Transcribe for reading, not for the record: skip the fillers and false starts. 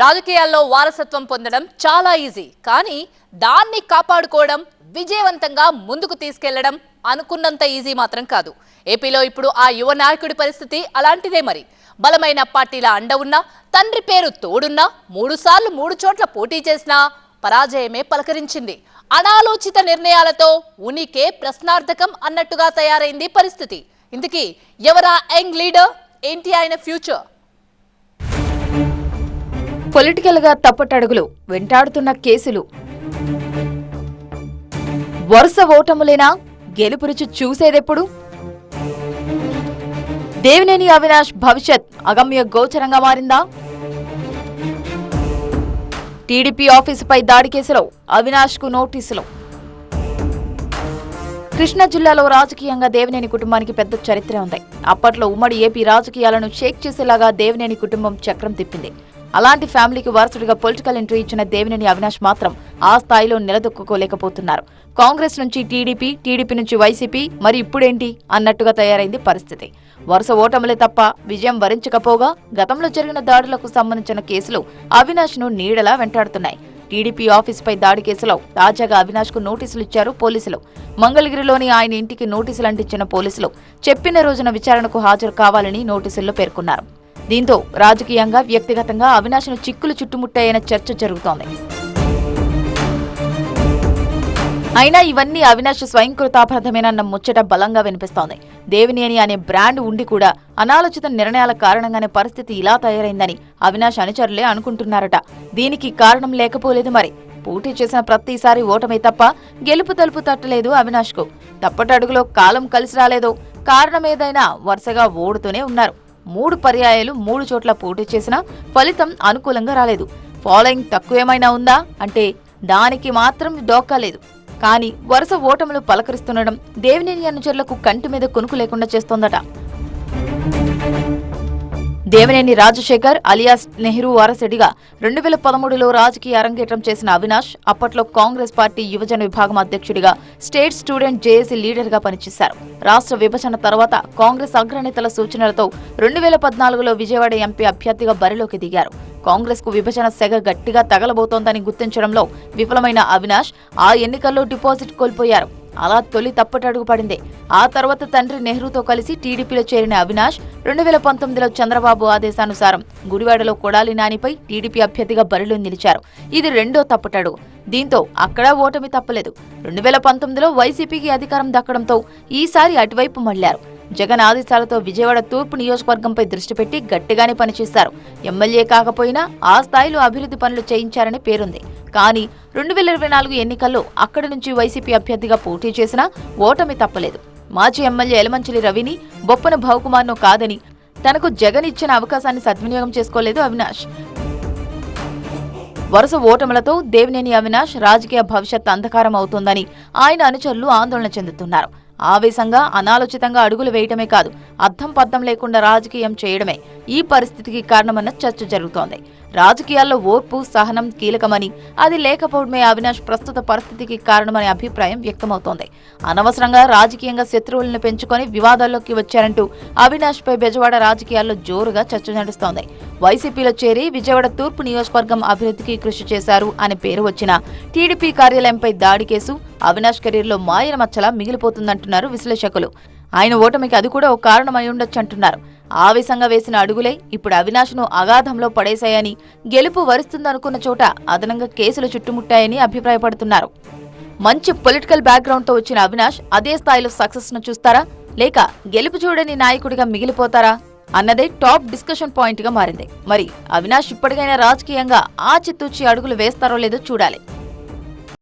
రాజకీయాల్లో వారసత్వం పొందడం చాలా ఈజీ, కానీ దాన్ని కాపాడుకోవడం, విజయవంతంగా ముందుకు తీసుకెళ్లడం అనుకున్నంత ఈజీ మాత్రం కాదు. ఏపీలో ఇప్పుడు ఆ యువ నాయకుడి పరిస్థితి అలాంటిదే. మరి బలమైన పార్టీల అండ ఉన్నా, తండ్రి పేరు తోడున్నా, 3 సార్లు 3 చోట్ల పోటీ చేసినా పరాజయమే పలకరించింది. అనాలోచిత నిర్ణయాలతో ఉనికే ప్రశ్నార్థకం అన్నట్టుగా తయారైంది పరిస్థితి. ఇందుకీ ఎవరా యంగ్ లీడర్, ఏంటి ఆయన ఫ్యూచర్? పొలిటికల్ గా తప్పటడుగులు, వెంటాడుతున్న కేసులు, వరుస ఓటములేనా? గెలుపు రుచి చూసేదెప్పుడు? దేవినేని అవినాష్ భవిష్యత్ అగమ్య గోచరంగా మారిందా? టీడీపీ ఆఫీసుపై దాడి కేసులో అవినాష్ కు నోటీసులు. కృష్ణా జిల్లాలో రాజకీయంగా దేవినేని కుటుంబానికి పెద్ద చరిత్ర ఉంది. అప్పట్లో ఉమ్మడి ఏపీ రాజకీయాలను షేక్ చేసేలాగా దేవినేని కుటుంబం చక్రం తిప్పింది. అలాంటి ఫ్యామిలీకి వారసుడిగా పొలిటికల్ ఎంట్రీ ఇచ్చిన దేవినేని అవినాష్ మాత్రం ఆ స్థాయిలో నిలదొక్కుకోలేకపోతున్నారు. కాంగ్రెస్ నుంచి టీడీపీ, టీడీపీ నుంచి వైసీపీ, మరి ఇప్పుడేంటి అన్నట్టుగా తయారైంది పరిస్థితి. వరుస ఓటములే తప్ప విజయం వరించకపోగా గతంలో జరిగిన దాడులకు సంబంధించిన కేసులు అవినాష్ ను నీడలా వెంటాడుతున్నాయి. టీడీపీ ఆఫీసుపై దాడి కేసులో తాజాగా అవినాష్ కు నోటీసులు ఇచ్చారు పోలీసులు. మంగళగిరిలోని ఆయన ఇంటికి నోటీసులు అంటించిన పోలీసులు చెప్పిన రోజున విచారణకు హాజరు కావాలని నోటీసుల్లో పేర్కొన్నారు. దీంతో రాజకీయంగా, వ్యక్తిగతంగా అవినాష్ ను చిక్కులు చుట్టుముట్టాయన్న చర్చ జరుగుతోంది. అయినా ఇవన్నీ అవినాష్ స్వయంకృతాపరాధమేనన్న ముచ్చట బలంగా వినిపిస్తోంది. దేవినేని అనే బ్రాండ్ ఉండి కూడా అనాలోచిత నిర్ణయాల కారణంగానే పరిస్థితి ఇలా తయారైందని అవినాష్ అనుచరులే అనుకుంటున్నారట. దీనికి కారణం లేకపోలేదు. మరి పోటీ చేసిన ప్రతిసారి ఓటమే తప్ప గెలుపు తలుపు తట్టలేదు అవినాష్ కు. తప్పటడుగులో కాలం కలిసి రాలేదో, కారణమేదైనా వరుసగా ఓడుతూనే ఉన్నారు. 3 పర్యాయాలు 3 చోట్ల పోటీ చేసినా ఫలితం అనుకూలంగా రాలేదు. ఫాలోయింగ్ తక్కువేమైనా ఉందా అంటే దానికి మాత్రం డోకాలేదు. కానీ వరుస ఓటములు పలకరిస్తుండడం దేవినేని అనుచరులకు కంటి మీద కొనుకు లేకుండా చేస్తోందట. దేవినేని రాజశేఖర్ అలియాస్ నెహ్రూ వారసుడిగా 2013లో రాజకీయ అరంగేట్రం చేసిన అవినాష్ అప్పట్లో కాంగ్రెస్ పార్టీ యువజన విభాగం అధ్యక్షుడిగా, స్టేట్ స్టూడెంట్ జేఏసీ లీడర్ గా పనిచేశారు. రాష్ట్ర విభజన తర్వాత కాంగ్రెస్ అగ్రనేతల సూచనలతో 2014లో విజయవాడ ఎంపీ అభ్యర్థిగా బరిలోకి దిగారు. కాంగ్రెస్ కు విభజన సెగ గట్టిగా తగలబోతోందని గుర్తించడంలో విఫలమైన అవినాష్ ఆ ఎన్నికల్లో డిపాజిట్ కోల్పోయారు. అలా తొలి తప్పటడుగు పడింది. ఆ తర్వాత తండ్రి నెహ్రూతో కలిసి టీడీపీలో చేరిన అవినాష్ 2019లో చంద్రబాబు ఆదేశానుసారం గుడివాడలో కొడాలి నానిపై టీడీపీ అభ్యర్థిగా బరిలో నిలిచారు. ఇది రెండో తప్పటడుగు. దీంతో అక్కడ ఓటమి తప్పలేదు. 2019లో వైసీపీకి అధికారం దక్కడంతో ఈసారి అటువైపు మళ్లారు. జగన్ ఆదేశాలతో విజయవాడ తూర్పు నియోజకవర్గంపై దృష్టి పెట్టి గట్టిగానే పనిచేశారు. ఎమ్మెల్యే కాకపోయినా ఆ స్థాయిలో అభివృద్ధి పనులు చేయించారని పేరుంది. కానీ 2024 ఎన్నికల్లో అక్కడి నుంచి వైసీపీ అభ్యర్థిగా పోటీ చేసినా ఓటమి తప్పలేదు. మాజీ ఎమ్మెల్యే యలమంచిలి రవిని, బొప్పన భవకుమార్ను కాదని తనకు జగన్ ఇచ్చిన అవకాశాన్ని సద్వినియోగం చేసుకోలేదు అవినాష్. వరుస ఓటములతో దేవినేని అవినాష్ రాజకీయ భవిష్యత్ అంధకారం అవుతోందని ఆయన అనుచరులు ఆందోళన చెందుతున్నారు. ఆవేశంగా, అనాలోచితంగా అడుగులు వేయటమే కాదు, అర్థం పర్థం లేకుండా రాజకీయం చేయడమే ఈ పరిస్థితికి కారణమన్న చర్చ జరుగుతోంది. రాజకీయాల్లో ఓర్పు, సహనం కీలకమని, అది లేకపోవడమే అవినాష్ ప్రస్తుత పరిస్థితికి కారణమనే అభిప్రాయం వ్యక్తమవుతోంది. అనవసరంగా రాజకీయంగా శత్రువులను పెంచుకొని వివాదాల్లోకి వచ్చారంటూ అవినాష్ పై బెజవాడ రాజకీయాల్లో జోరుగా చర్చ నడుస్తోంది. వైసీపీలో చేరి విజయవాడ తూర్పు నియోజకవర్గం అభివృద్ధికి కృషి చేశారు అనే పేరు వచ్చిన టీడీపీ కార్యాలయంపై దాడి కేసు అవినాష్ కెరీర్లో మాయల మచ్చలా మిగిలిపోతుందంటున్నారు విశ్లేషకులు. ఆయన ఓటమికి అది కూడా ఓ కారణమై ఉండొచ్చంటున్నారు. ఆవేశంగా వేసిన అడుగులే ఇప్పుడు అవినాష్ ను అగాధంలో పడేశాయని, గెలుపు వరిస్తుందనుకున్న చోట అదనంగా కేసులు చుట్టుముట్టాయని అభిప్రాయపడుతున్నారు. మంచి పొలిటికల్ బ్యాక్గ్రౌండ్ తో వచ్చిన అవినాష్ అదే స్థాయిలో సక్సెస్ ను చూస్తారా, లేక గెలుపు చూడని నాయకుడిగా మిగిలిపోతారా అన్నదే టాప్ డిస్కషన్ పాయింట్ గా మారింది. మరి అవినాష్ ఇప్పటికైనా రాజకీయంగా ఆచితూచి అడుగులు వేస్తారో లేదో చూడాలి.